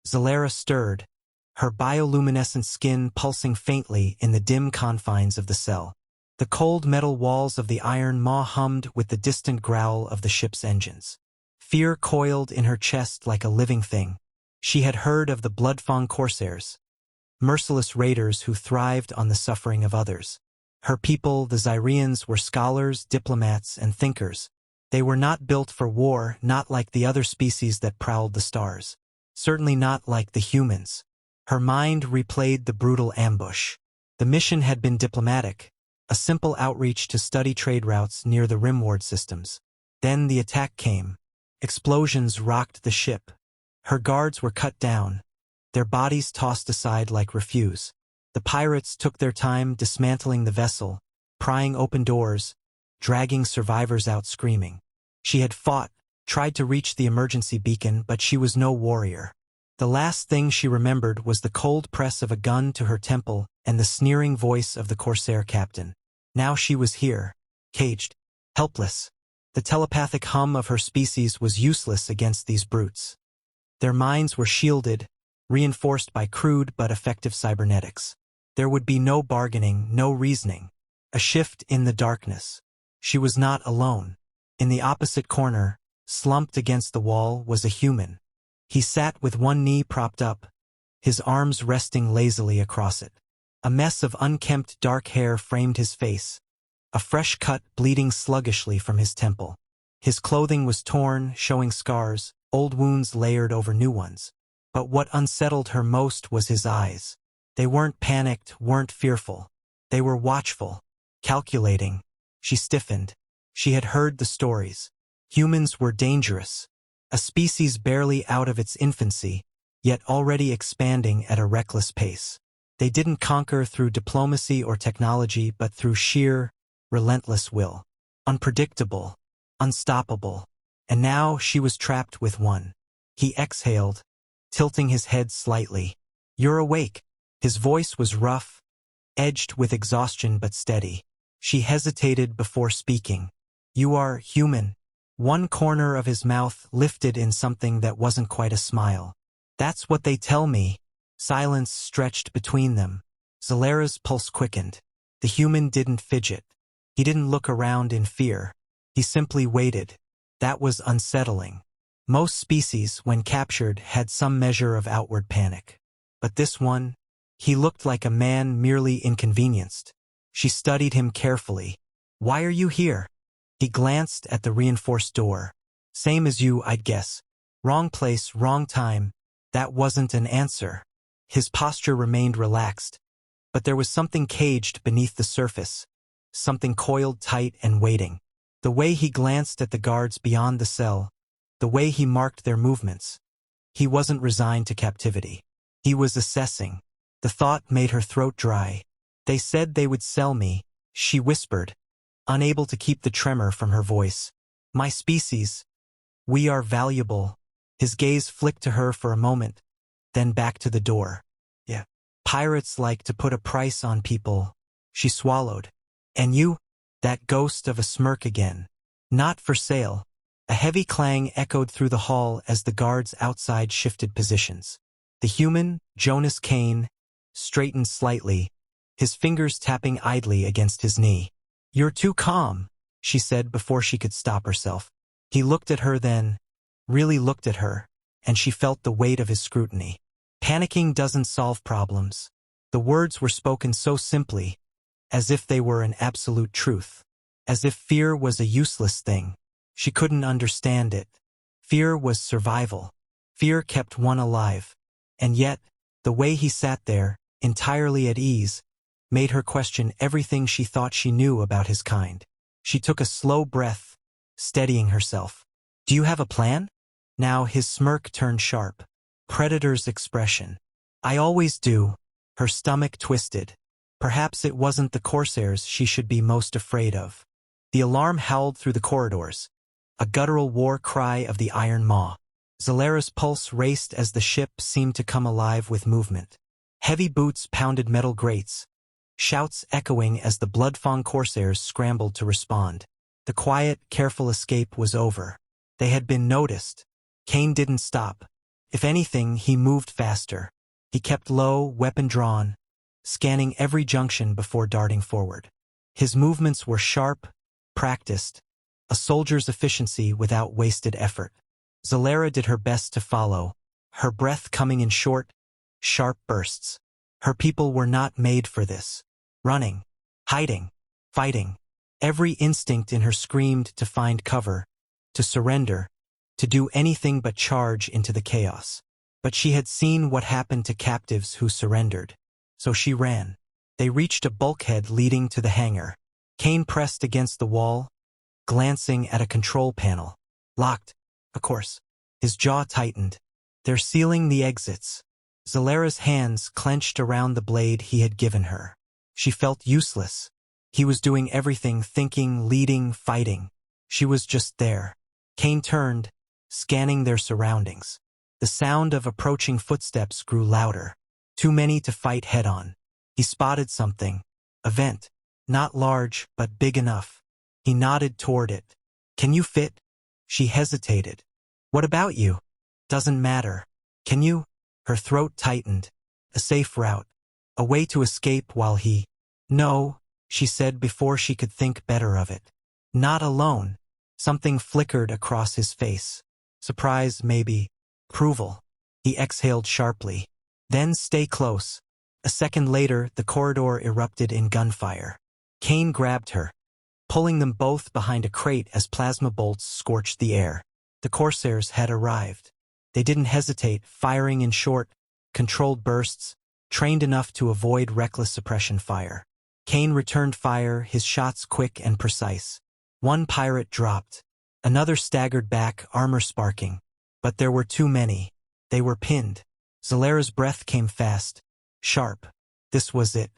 Zalera stirred, her bioluminescent skin pulsing faintly in the dim confines of the cell. The cold metal walls of the iron maw hummed with the distant growl of the ship's engines. Fear coiled in her chest like a living thing. She had heard of the blood-fang corsairs, merciless raiders who thrived on the suffering of others. Her people, the Zyrians, were scholars, diplomats, and thinkers. They were not built for war, not like the other species that prowled the stars. Certainly not like the humans. Her mind replayed the brutal ambush. The mission had been diplomatic, a simple outreach to study trade routes near the rimward systems. Then the attack came. Explosions rocked the ship. Her guards were cut down, their bodies tossed aside like refuse. The pirates took their time dismantling the vessel, prying open doors, dragging survivors out screaming. She had fought, tried to reach the emergency beacon, but she was no warrior. The last thing she remembered was the cold press of a gun to her temple and the sneering voice of the corsair captain. Now she was here, caged, helpless. The telepathic hum of her species was useless against these brutes. Their minds were shielded, reinforced by crude but effective cybernetics. There would be no bargaining, no reasoning. A shift in the darkness. She was not alone. In the opposite corner, slumped against the wall, was a human. He sat with one knee propped up, his arms resting lazily across it. A mess of unkempt dark hair framed his face, a fresh cut bleeding sluggishly from his temple. His clothing was torn, showing scars, old wounds layered over new ones. But what unsettled her most was his eyes. They weren't panicked, weren't fearful. They were watchful, calculating. She stiffened. She had heard the stories. Humans were dangerous, a species barely out of its infancy, yet already expanding at a reckless pace. They didn't conquer through diplomacy or technology, but through sheer, relentless will. Unpredictable, unstoppable. And now she was trapped with one. He exhaled, tilting his head slightly. "You're awake." His voice was rough, edged with exhaustion but steady. She hesitated before speaking. "You are human." One corner of his mouth lifted in something that wasn't quite a smile. "That's what they tell me." Silence stretched between them. Zalera's pulse quickened. The human didn't fidget. He didn't look around in fear. He simply waited. That was unsettling. Most species, when captured, had some measure of outward panic. But this one, he looked like a man merely inconvenienced. She studied him carefully. "Why are you here?" He glanced at the reinforced door. "Same as you, I'd guess. Wrong place, wrong time." That wasn't an answer. His posture remained relaxed, but there was something caged beneath the surface, something coiled tight and waiting. The way he glanced at the guards beyond the cell, the way he marked their movements. He wasn't resigned to captivity. He was assessing. The thought made her throat dry. "They said they would sell me," she whispered, unable to keep the tremor from her voice. "My species. We are valuable." His gaze flicked to her for a moment, then back to the door. "Yeah. Pirates like to put a price on people." She swallowed. "And you?" That ghost of a smirk again. "Not for sale." A heavy clang echoed through the hall as the guards outside shifted positions. The human, Jonas Kane, straightened slightly, his fingers tapping idly against his knee. "You're too calm," she said before she could stop herself. He looked at her then, really looked at her, and she felt the weight of his scrutiny. Panicking doesn't solve problems. The words were spoken so simply, as if they were an absolute truth. As if fear was a useless thing. She couldn't understand it. Fear was survival. Fear kept one alive. And yet, the way he sat there, entirely at ease, made her question everything she thought she knew about his kind. She took a slow breath, steadying herself. "Do you have a plan?" Now his smirk turned sharp. Predator's expression. "I always do." Her stomach twisted. Perhaps it wasn't the corsairs she should be most afraid of. The alarm howled through the corridors, a guttural war cry of the iron maw. Zalera's pulse raced as the ship seemed to come alive with movement. Heavy boots pounded metal grates, shouts echoing as the blood-fang corsairs scrambled to respond. The quiet, careful escape was over. They had been noticed. Kane didn't stop. If anything, he moved faster. He kept low, weapon drawn, scanning every junction before darting forward. His movements were sharp, practiced, a soldier's efficiency without wasted effort. Zalera did her best to follow, her breath coming in short, sharp bursts. Her people were not made for this. Running, hiding, fighting. Every instinct in her screamed to find cover, to surrender, to do anything but charge into the chaos. But she had seen what happened to captives who surrendered. So she ran. They reached a bulkhead leading to the hangar. Kane pressed against the wall, glancing at a control panel. Locked, of course. His jaw tightened. They're sealing the exits. Zalera's hands clenched around the blade he had given her. She felt useless. He was doing everything, thinking, leading, fighting. She was just there. Kane turned, scanning their surroundings. The sound of approaching footsteps grew louder. Too many to fight head-on. He spotted something. A vent. Not large, but big enough. He nodded toward it. Can you fit? She hesitated. What about you? Doesn't matter. Can you? Her throat tightened. A safe route. A way to escape while he... No, she said before she could think better of it. Not alone. Something flickered across his face. Surprise, maybe. Approval. He exhaled sharply. Then stay close. A second later, the corridor erupted in gunfire. Kane grabbed her, pulling them both behind a crate as plasma bolts scorched the air. The Corsairs had arrived. They didn't hesitate, firing in short, controlled bursts, trained enough to avoid reckless suppression fire. Kane returned fire, his shots quick and precise. One pirate dropped. Another staggered back, armor sparking. But there were too many. They were pinned. Zalera's breath came fast, sharp. This was it.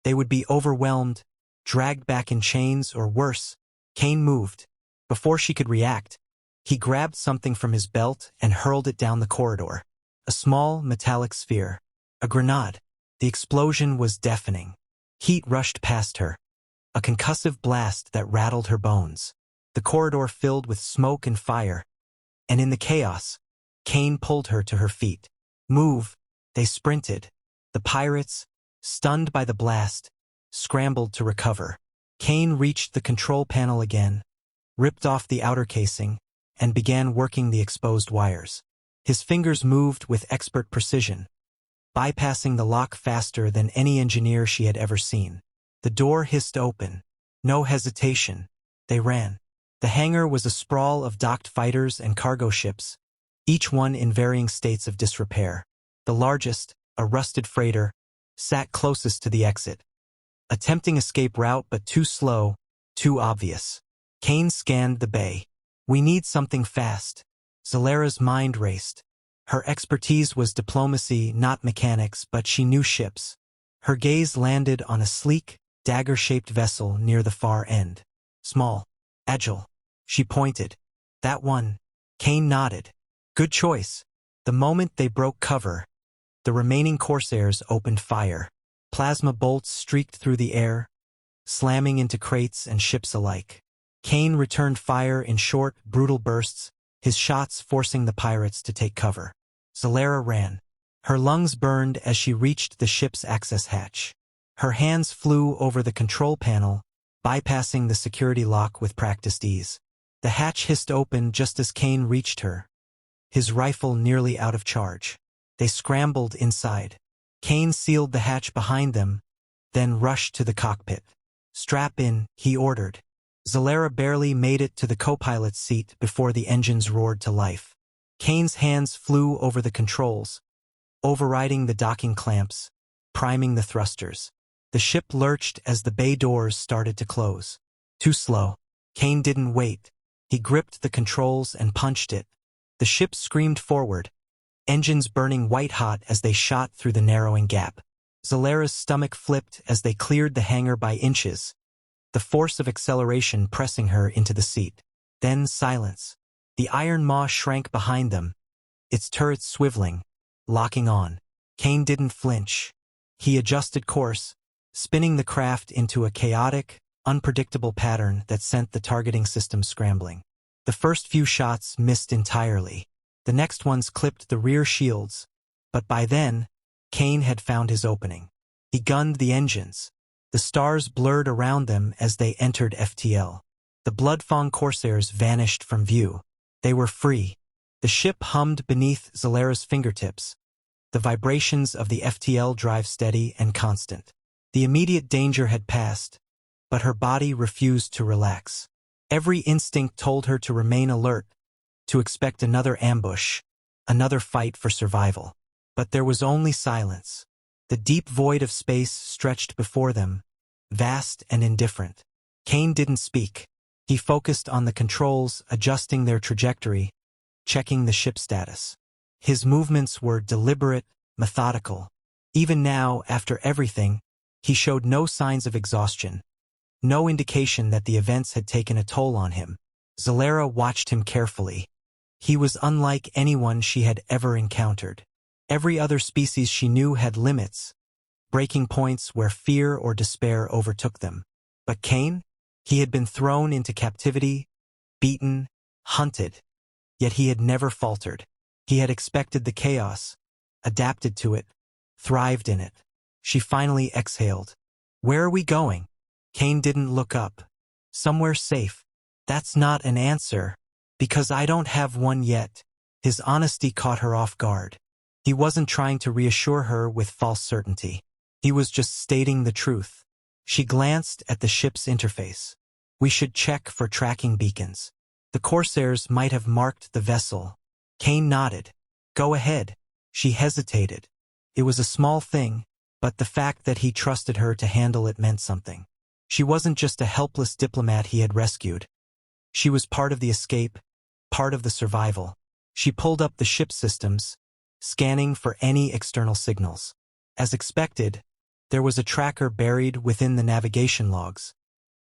They would be overwhelmed, dragged back in chains, or worse. Kane moved. Before she could react, he grabbed something from his belt and hurled it down the corridor. A small, metallic sphere. A grenade. The explosion was deafening. Heat rushed past her. A concussive blast that rattled her bones. The corridor filled with smoke and fire. And in the chaos, Kane pulled her to her feet. Move. They sprinted. The pirates, stunned by the blast, scrambled to recover. Kane reached the control panel again, ripped off the outer casing, and began working the exposed wires. His fingers moved with expert precision, bypassing the lock faster than any engineer she had ever seen. The door hissed open. No hesitation. They ran. The hangar was a sprawl of docked fighters and cargo ships, each one in varying states of disrepair. The largest, a rusted freighter, sat closest to the exit. A tempting escape route, but too slow, too obvious. Kane scanned the bay. We need something fast. Zalera's mind raced. Her expertise was diplomacy, not mechanics, but she knew ships. Her gaze landed on a sleek, dagger-shaped vessel near the far end. Small, agile. She pointed. That one. Kane nodded. Good choice. The moment they broke cover, the remaining Corsairs opened fire. Plasma bolts streaked through the air, slamming into crates and ships alike. Kane returned fire in short, brutal bursts, his shots forcing the pirates to take cover. Zalera ran. Her lungs burned as she reached the ship's access hatch. Her hands flew over the control panel, bypassing the security lock with practiced ease. The hatch hissed open just as Kane reached her, his rifle nearly out of charge. They scrambled inside. Kane sealed the hatch behind them, then rushed to the cockpit. Strap in, he ordered. Zalera barely made it to the co-pilot's seat before the engines roared to life. Kane's hands flew over the controls, overriding the docking clamps, priming the thrusters. The ship lurched as the bay doors started to close. Too slow. Kane didn't wait. He gripped the controls and punched it. The ship screamed forward, engines burning white-hot as they shot through the narrowing gap. Zalera's stomach flipped as they cleared the hangar by inches, the force of acceleration pressing her into the seat. Then silence. The iron maw shrank behind them, its turrets swiveling, locking on. Kane didn't flinch. He adjusted course, spinning the craft into a chaotic, unpredictable pattern that sent the targeting system scrambling. The first few shots missed entirely. The next ones clipped the rear shields, but by then, Kane had found his opening. He gunned the engines. The stars blurred around them as they entered FTL. The Bloodfang Corsairs vanished from view. They were free. The ship hummed beneath Zalera's fingertips, the vibrations of the FTL drive steady and constant. The immediate danger had passed, but her body refused to relax. Every instinct told her to remain alert, to expect another ambush, another fight for survival. But there was only silence. The deep void of space stretched before them, vast and indifferent. Kane didn't speak. He focused on the controls, adjusting their trajectory, checking the ship status. His movements were deliberate, methodical. Even now, after everything, he showed no signs of exhaustion, no indication that the events had taken a toll on him. Zalera watched him carefully. He was unlike anyone she had ever encountered. Every other species she knew had limits, breaking points where fear or despair overtook them. But Kane? He had been thrown into captivity, beaten, hunted, yet he had never faltered. He had expected the chaos, adapted to it, thrived in it. She finally exhaled. "Where are we going?" Kane didn't look up. "Somewhere safe." "That's not an answer, because I don't have one yet." His honesty caught her off guard. He wasn't trying to reassure her with false certainty. He was just stating the truth. She glanced at the ship's interface. "We should check for tracking beacons. The Corsairs might have marked the vessel." Kane nodded. "Go ahead." She hesitated. It was a small thing, but the fact that he trusted her to handle it meant something. She wasn't just a helpless diplomat he had rescued. She was part of the escape, part of the survival. She pulled up the ship systems, scanning for any external signals. As expected, there was a tracker buried within the navigation logs,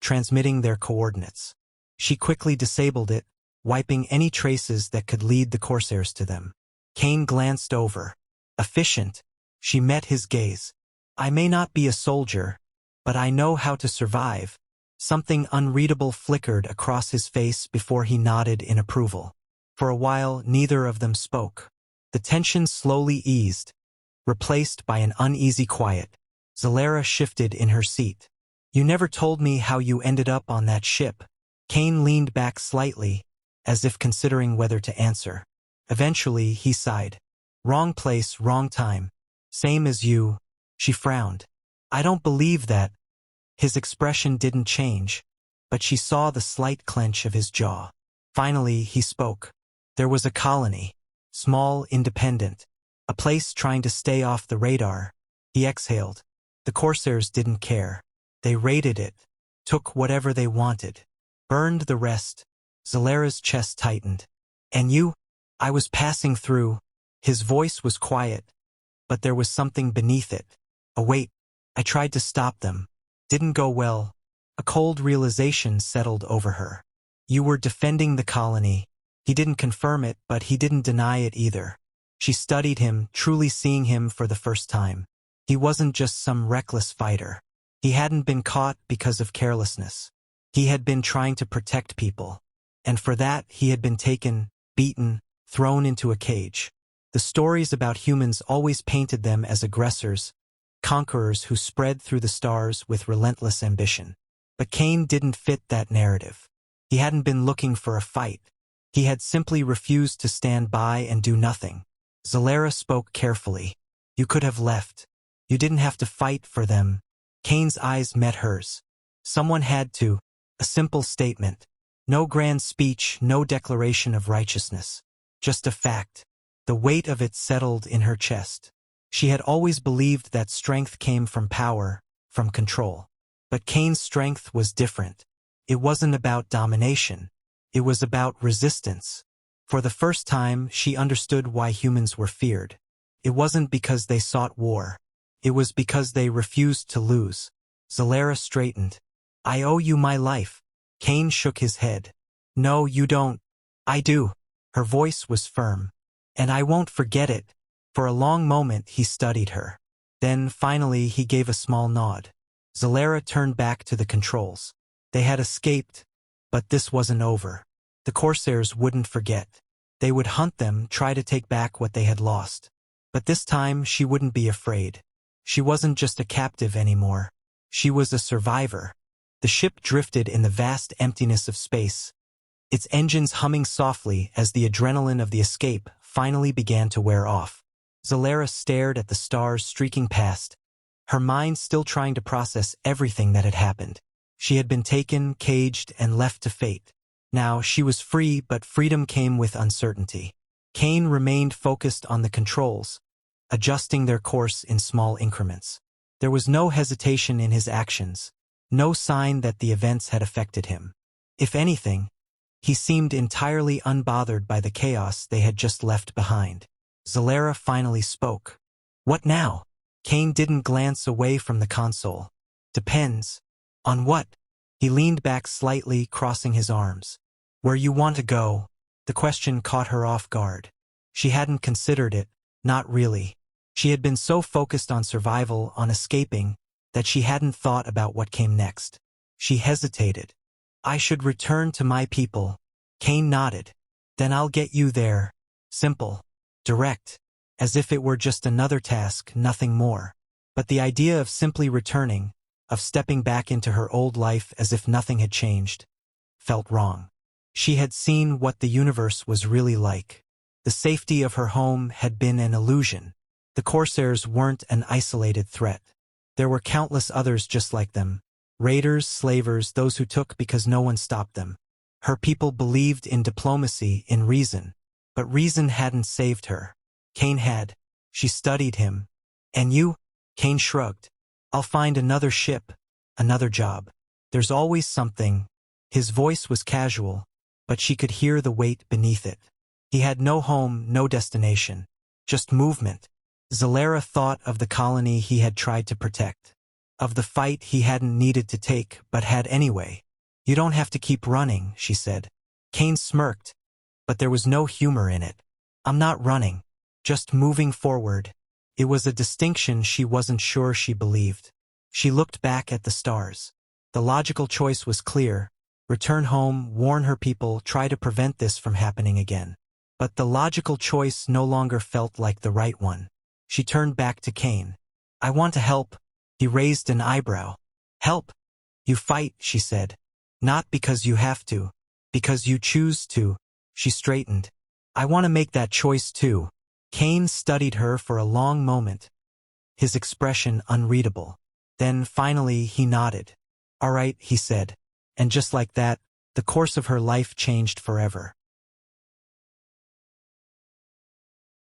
transmitting their coordinates. She quickly disabled it, wiping any traces that could lead the Corsairs to them. Kane glanced over. Efficient. She met his gaze. "I may not be a soldier, but I know how to survive." Something unreadable flickered across his face before he nodded in approval. For a while, neither of them spoke. The tension slowly eased, replaced by an uneasy quiet. Zalera shifted in her seat. "You never told me how you ended up on that ship." Kane leaned back slightly, as if considering whether to answer. Eventually, he sighed. "Wrong place, wrong time. Same as you." She frowned. "I don't believe that." His expression didn't change, but she saw the slight clench of his jaw. Finally, he spoke. "There was a colony. Small, independent. A place trying to stay off the radar." He exhaled. "The Corsairs didn't care. They raided it, took whatever they wanted, burned the rest." Zalera's chest tightened. "And you?" "I was passing through." His voice was quiet, but there was something beneath it. A weight. "I tried to stop them. Didn't go well." A cold realization settled over her. "You were defending the colony." He didn't confirm it, but he didn't deny it either. She studied him, truly seeing him for the first time. He wasn't just some reckless fighter. He hadn't been caught because of carelessness. He had been trying to protect people. And for that, he had been taken, beaten, thrown into a cage. The stories about humans always painted them as aggressors, conquerors who spread through the stars with relentless ambition. But Kane didn't fit that narrative. He hadn't been looking for a fight. He had simply refused to stand by and do nothing. Zalera spoke carefully. "You could have left. You didn't have to fight for them." Kane's eyes met hers. Someone had to. A simple statement. No grand speech, no declaration of righteousness. Just a fact. The weight of it settled in her chest. She had always believed that strength came from power, from control. But Kane's strength was different. It wasn't about domination. It was about resistance. For the first time, she understood why humans were feared. It wasn't because they sought war. It was because they refused to lose. Zalera straightened. "I owe you my life." Kane shook his head. "No, you don't." "I do." Her voice was firm. "And I won't forget it." For a long moment, he studied her. Then, finally, he gave a small nod. Zalera turned back to the controls. They had escaped, but this wasn't over. The Corsairs wouldn't forget. They would hunt them, try to take back what they had lost. But this time she wouldn't be afraid. She wasn't just a captive anymore. She was a survivor. The ship drifted in the vast emptiness of space, its engines humming softly as the adrenaline of the escape finally began to wear off. Zalera stared at the stars streaking past, her mind still trying to process everything that had happened. She had been taken, caged, and left to fate. Now she was free, but freedom came with uncertainty. Kane remained focused on the controls, adjusting their course in small increments. There was no hesitation in his actions, no sign that the events had affected him. If anything, he seemed entirely unbothered by the chaos they had just left behind. Zalera finally spoke. "What now?" Kane didn't glance away from the console. "Depends. On what?" He leaned back slightly, crossing his arms. "Where you want to go." The question caught her off guard. She hadn't considered it, not really. She had been so focused on survival, on escaping, that she hadn't thought about what came next. She hesitated. "I should return to my people." Kane nodded. "Then I'll get you there." Simple. Direct. As if it were just another task, nothing more. But the idea of simply returning, of stepping back into her old life as if nothing had changed, felt wrong. She had seen what the universe was really like. The safety of her home had been an illusion. The Corsairs weren't an isolated threat. There were countless others just like them. Raiders, slavers, those who took because no one stopped them. Her people believed in diplomacy, in reason. But reason hadn't saved her. Kane had. She studied him. "And you?" Kane shrugged. "I'll find another ship, another job. There's always something." His voice was casual, but she could hear the weight beneath it. He had no home, no destination. Just movement. Zalera thought of the colony he had tried to protect. Of the fight he hadn't needed to take, but had anyway. "You don't have to keep running," she said. Kane smirked, but there was no humor in it. "I'm not running. Just moving forward." It was a distinction she wasn't sure she believed. She looked back at the stars. The logical choice was clear. Return home, warn her people, try to prevent this from happening again. But the logical choice no longer felt like the right one. She turned back to Kane. "I want to help." He raised an eyebrow. "Help? You fight," she said. "Not because you have to. Because you choose to." She straightened. "I want to make that choice too." Kane studied her for a long moment, his expression unreadable. Then finally he nodded. "All right," he said. And just like that, the course of her life changed forever.